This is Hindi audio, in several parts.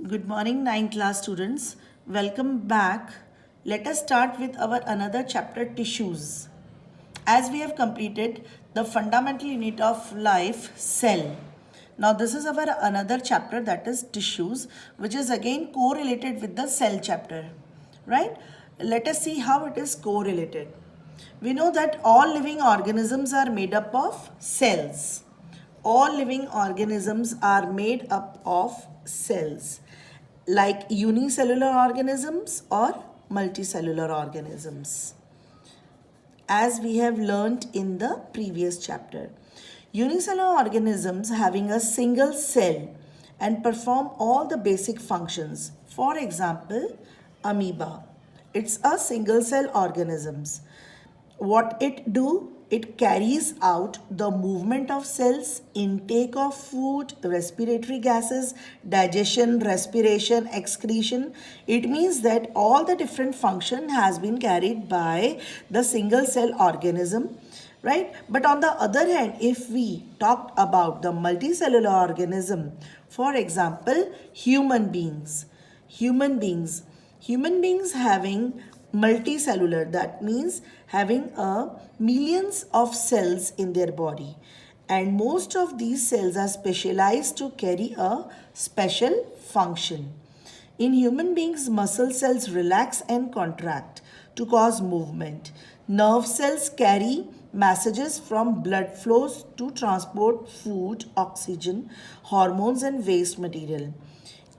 Good morning, 9th class students. Welcome back. Let us start with our another chapter, tissues. As we have completed the fundamental unit of life, cell. Now this is our another chapter, that is tissues, which is again correlated with the cell chapter, right? Let us see how it is correlated. We know that all living organisms are made up of cells. All living organisms are made up of cells, like unicellular organisms or multicellular organisms, as we have learnt in the previous chapter. Unicellular organisms having a single cell and perform all the basic functions. For example, amoeba. It's a single cell organisms. What it do? It carries out the movement of cells, intake of food, respiratory gases, digestion, respiration, excretion. It means that all the different function has been carried by the single cell organism, right? But on the other hand, if we talked about the multicellular organism, for example, human beings having multicellular, that means having millions of cells in their body, and most of these cells are specialized to carry a special function. In human beings, muscle cells relax and contract to cause movement. Nerve cells carry messages from blood flows to transport food, oxygen, hormones, and waste material.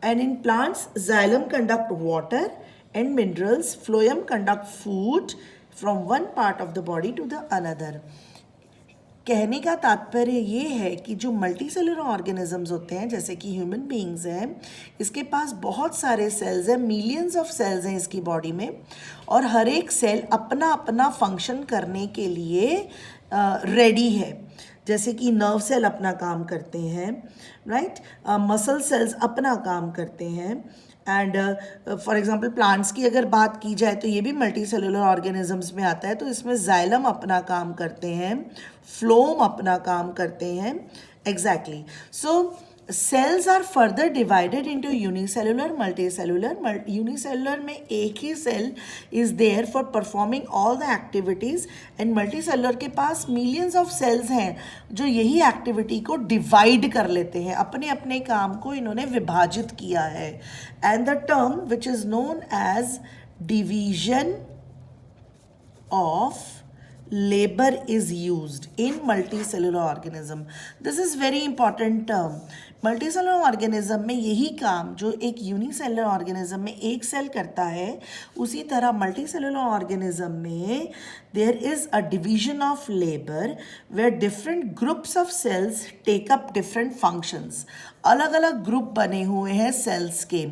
And in plants, xylem conduct water and minerals, phloem conduct food from one part of the body to the another. कहने का तात्पर्य ये है कि जो मल्टी सेलुलर ऑर्गेनिजम्स होते हैं, जैसे कि ह्यूमन बीइंग्स हैं, इसके पास बहुत सारे सेल्स हैं, मिलियंस ऑफ सेल्स हैं इसकी बॉडी में, और हर एक सेल अपना अपना फंक्शन करने के लिए रेडी है. जैसे कि नर्व सेल अपना काम करते हैं, राइट, मसल सेल्स अपना काम करते हैं, एंड फॉर एग्जांपल प्लांट्स की अगर बात की जाए तो ये भी मल्टी सेलुलर ऑर्गेनिजम्स में आता है. तो इसमें जाइलम अपना काम करते हैं, फ्लोम अपना काम करते हैं, exactly. So cells are further divided into unicellular, multicellular. Unicellular में एक ही cell is there for performing all the activities, and multicellular के पास millions of cells हैं जो यही activity को divide कर लेते हैं, अपने अपने काम को इन्होंने विभाजित किया है. And the term which is known as division of labor is used in multicellular organism. This is very important term. Multicellular organism में यही काम जो एक यूनिसेलुलर ऑर्गेनिज्म में एक सेल करता है, उसी तरह मल्टीसेलुलर ऑर्गेनिज्म में there is a division of labour where different groups of cells take up different functions. अलग अलग ग्रुप बने हुए हैं सेल्स के,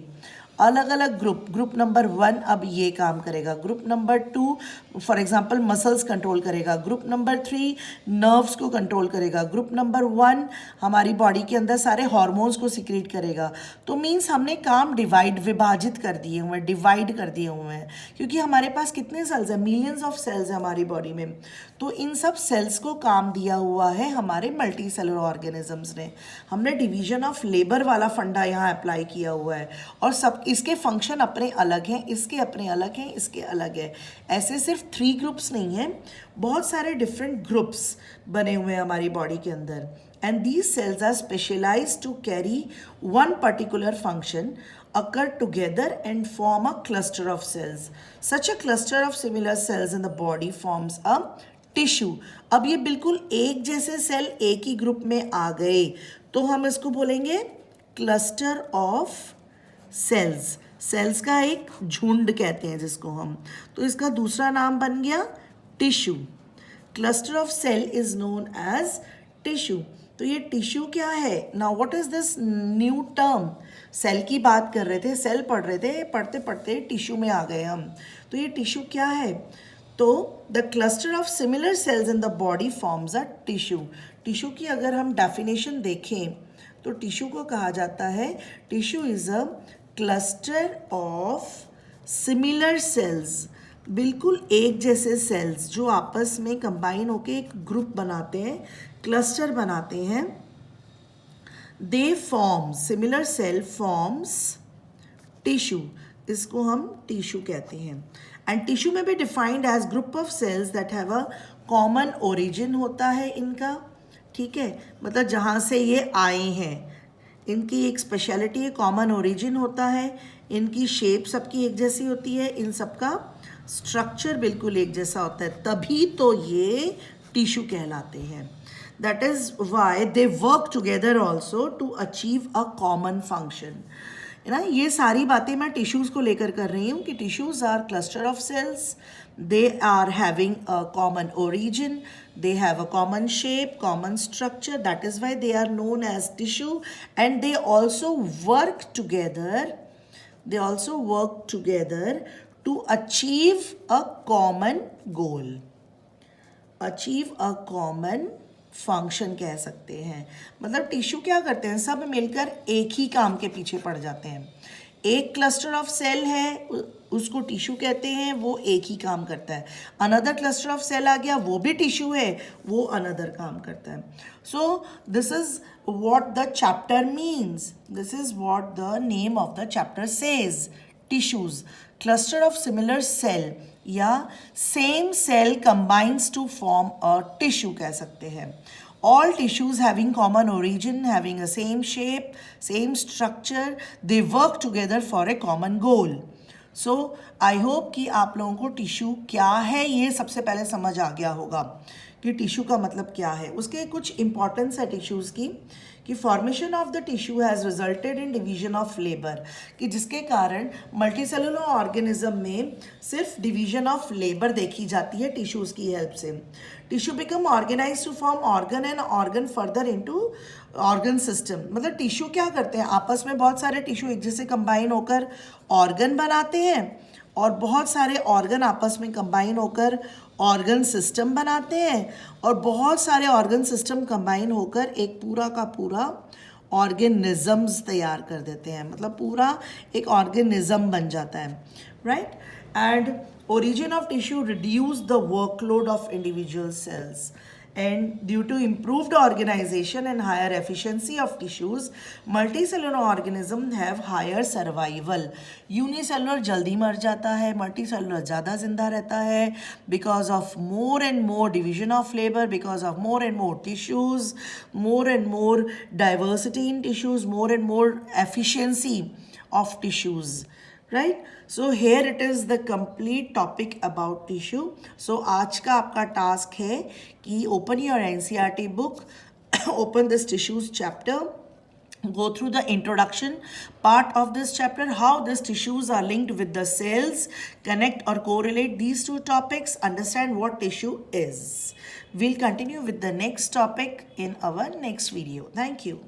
अलग अलग ग्रुप नंबर 1 अब ये काम करेगा, group number 2 for example muscles control करेगा, ग्रुप नंबर 3 नर्व्स को कंट्रोल करेगा, ग्रुप नंबर 1 हमारी बॉडी के अंदर सारे हार्मोन्स को सिक्रीट करेगा. तो मीन्स हमने काम विभाजित कर दिए हुए हैं, डिवाइड कर दिए हुए हैं, क्योंकि हमारे पास कितने सेल्स हैं, मिलियंस ऑफ सेल्स हैं हमारी बॉडी में. तो इन सब सेल्स को काम दिया हुआ है हमारे मल्टी सेलुलर ऑर्गेनिजम्स ने. हमने डिवीजन ऑफ लेबर वाला फंडा यहाँ अप्लाई किया हुआ है, और सब इसके फंक्शन अपने अलग हैं, इसके अपने अलग हैं, इसके अलग है. ऐसे सिर्फ 3 ग्रुप्स नहीं हैं, बहुत सारे डिफरेंट ग्रुप्स बने हुए हैं हमारी बॉडी के अंदर. And these cells are specialized to carry one particular function, occur together and form a cluster of cells. Such a cluster of similar cells in the body forms a tissue. अब ये बिल्कुल एक जैसे सेल एक ही ग्रुप में आ गए तो हम इसको बोलेंगे क्लस्टर ऑफ सेल्स. सेल्स का एक झुंड कहते हैं जिसको हम, तो इसका दूसरा नाम बन गया tissue. Cluster of cell is known as tissue. तो ये टिश्यू क्या है? Now what is this new term? Cell की बात कर रहे थे, सेल पढ़ रहे थे, पढ़ते पढ़ते टिश्यू में आ गए हम. तो ये टिश्यू क्या है? तो the cluster of similar sales in the body forms a tissue. Tissue की अगर हम डेफिनेशन देखें तो टिश्यू को कहा जाता है, tissue is a cluster of similar sales, बिल्कुल एक जैसे सेल्स जो आपस में कंबाइन होकर एक ग्रुप बनाते हैं, क्लस्टर बनाते हैं. They form, similar cell forms tissue, इसको हम टिश्यू कहते हैं। एंड टिश्यू में भी defined as group of cells that have a common origin होता है इनका, ठीक है, मतलब जहाँ से ये आए हैं, इनकी एक स्पेशलिटी है, कॉमन ओरिजिन होता है, इनकी शेप सबकी एक जैसी होती है, इन सबका स्ट्रक्चर बिल्कुल एक जैसा होता है, तभी तो ये टिश्यू कहलाते हैं। That is why they work together also to achieve a common function, है ना। ये सारी बातें मैं टिश्यूज़ को लेकर कर रही हूँ कि tissues are cluster of cells, they are having a common origin, they have a common shape, common structure, that is why they are known as tissue, and they also work together to achieve a common goal, achieve a common function कह सकते हैं। मतलब टिश्यू क्या करते हैं, सब मिलकर एक ही काम के पीछे पड़ जाते हैं। एक क्लस्टर ऑफ सेल है, उसको टिश्यू कहते हैं, वो एक ही काम करता है। अनदर क्लस्टर ऑफ सेल आ गया, वो भी टिश्यू है, वो अनदर काम करता है। So this is what the chapter means, this is what the name of the chapter says. Tissues, cluster of similar cell या same cell combines to form a tissue कह सकते हैं। All tissues having common origin, having a same shape, same structure, they work together for a common goal. So I hope कि आप लोगों को टिश्यू क्या है ये सबसे पहले समझ आ गया होगा कि टिश्यू का मतलब क्या है। उसके कुछ इंपॉर्टेंस है टिश्यूज़ की, कि formation of the tissue has resulted in division of labour, कि जिसके कारण मल्टीसेलुलर ऑर्गेनिज्म में सिर्फ डिवीजन ऑफ लेबर देखी जाती है टिश्यूज़ की हेल्प से। Tissue become organise to form organ and organ further into organ system. मतलब टिश्यू क्या करते हैं, आपस में बहुत सारे टिश्यू एक जैसे कंबाइन होकर ऑर्गन बनाते हैं, और बहुत सारे ऑर्गन आपस में कंबाइन होकर ऑर्गन सिस्टम बनाते हैं, और बहुत सारे ऑर्गन सिस्टम कंबाइन होकर एक पूरा का पूरा ऑर्गेनिजम्स तैयार कर देते हैं। मतलब पूरा एक ऑर्गेनिज्म बन जाता है, right. And origin of tissue reduce the workload of individual cells, and due to improved organization and higher efficiency of tissues, multicellular organisms have higher survival. Unicellular जल्दी मर जाता है, multicellular ज़्यादा जिंदा रहता है, because of more and more division of labor, because of more and more tissues, more and more diversity in tissues, more and more efficiency of tissues, right. So here it is the complete topic about tissue. So आज का आपका task है कि open your NCERT book, open this tissues chapter, go through the introduction part of this chapter, how these tissues are linked with the cells, connect or correlate these two topics, understand what tissue is. We'll continue with the next topic in our next video. Thank you.